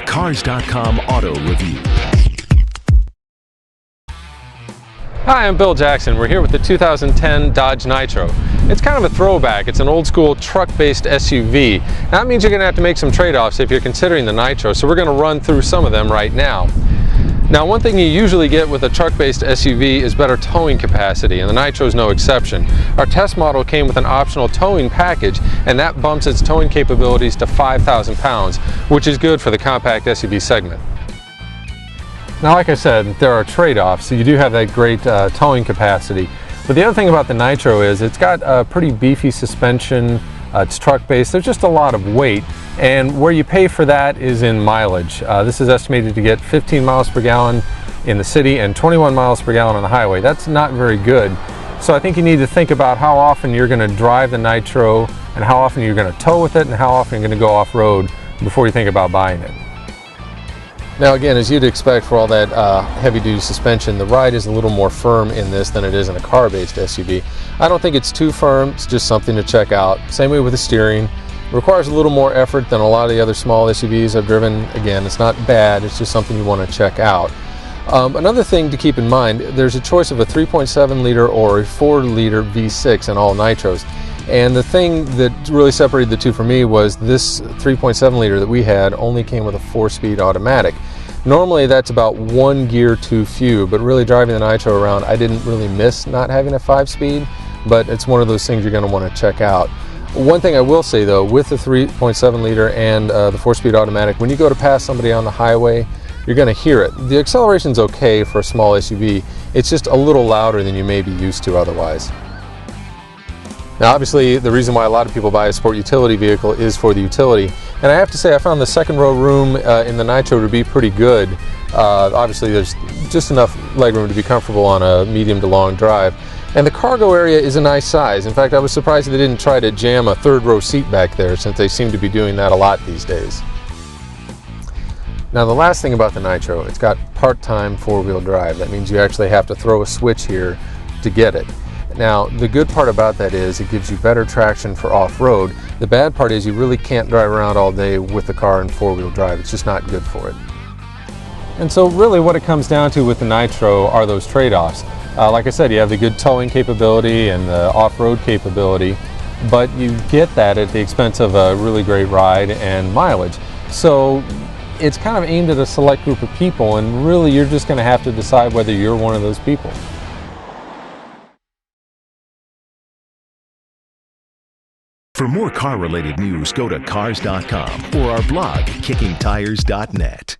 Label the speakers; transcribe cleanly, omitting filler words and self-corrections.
Speaker 1: Cars.com Auto Review.
Speaker 2: Hi, I'm Bill Jackson. We're here with the 2010 Dodge Nitro. It's kind of a throwback. It's an old school truck-based SUV. That means you're going to have to make some trade-offs if you're considering the Nitro, so we're going to run through some of them right now. Now, one thing you usually get with a truck-based SUV is better towing capacity, and the Nitro is no exception. Our test model came with an optional towing package, and that bumps its towing capabilities to 5,000 pounds, which is good for the compact SUV segment. Now, like I said, there are trade-offs. So you do have that great towing capacity. But the other thing about the Nitro is it's got a pretty beefy suspension. It's truck-based. There's just a lot of weight. And where you pay for that is in mileage. This is estimated to get 15 miles per gallon in the city and 21 miles per gallon on the highway. That's not very good. So I think you need to think about how often you're going to drive the Nitro and how often you're going to tow with it and how often you're going to go off-road before you think about buying it. Now again, as you'd expect for all that heavy-duty suspension, the ride is a little more firm in this than it is in a car-based SUV. I don't think it's too firm, it's just something to check out. Same way with the steering. It requires a little more effort than a lot of the other small SUVs I've driven. Again, it's not bad, it's just something you want to check out. Another thing to keep in mind, there's a choice of a 3.7 liter or a 4 liter V6 in all Nitros. And the thing that really separated the two for me was this 3.7 liter that we had only came with a 4-speed automatic. Normally that's about 1 gear too few, but really driving the Nitro around, I didn't really miss not having a 5-speed, but it's one of those things you're going to want to check out. One thing I will say though, with the 3.7 liter and the 4-speed automatic, when you go to pass somebody on the highway, you're going to hear it. The acceleration's okay for a small SUV, it's just a little louder than you may be used to otherwise. Now obviously the reason why a lot of people buy a sport utility vehicle is for the utility, and I have to say I found the second row room in the Nitro to be pretty good. Obviously there's just enough legroom to be comfortable on a medium to long drive, and the cargo area is a nice size. In fact, I was surprised they didn't try to jam a third row seat back there, since they seem to be doing that a lot these days. Now the last thing about the Nitro, it's got part-time four-wheel drive. That means you actually have to throw a switch here to get it. Now, the good part about that is it gives you better traction for off-road. The bad part is you really can't drive around all day with the car in four-wheel drive. It's just not good for it. And so really what it comes down to with the Nitro are those trade-offs. Like I said, you have the good towing capability and the off-road capability, but you get that at the expense of a really great ride and mileage. So it's kind of aimed at a select group of people, and really you're just going to have to decide whether you're one of those people.
Speaker 1: For more car-related news, go to Cars.com or our blog, KickingTires.net.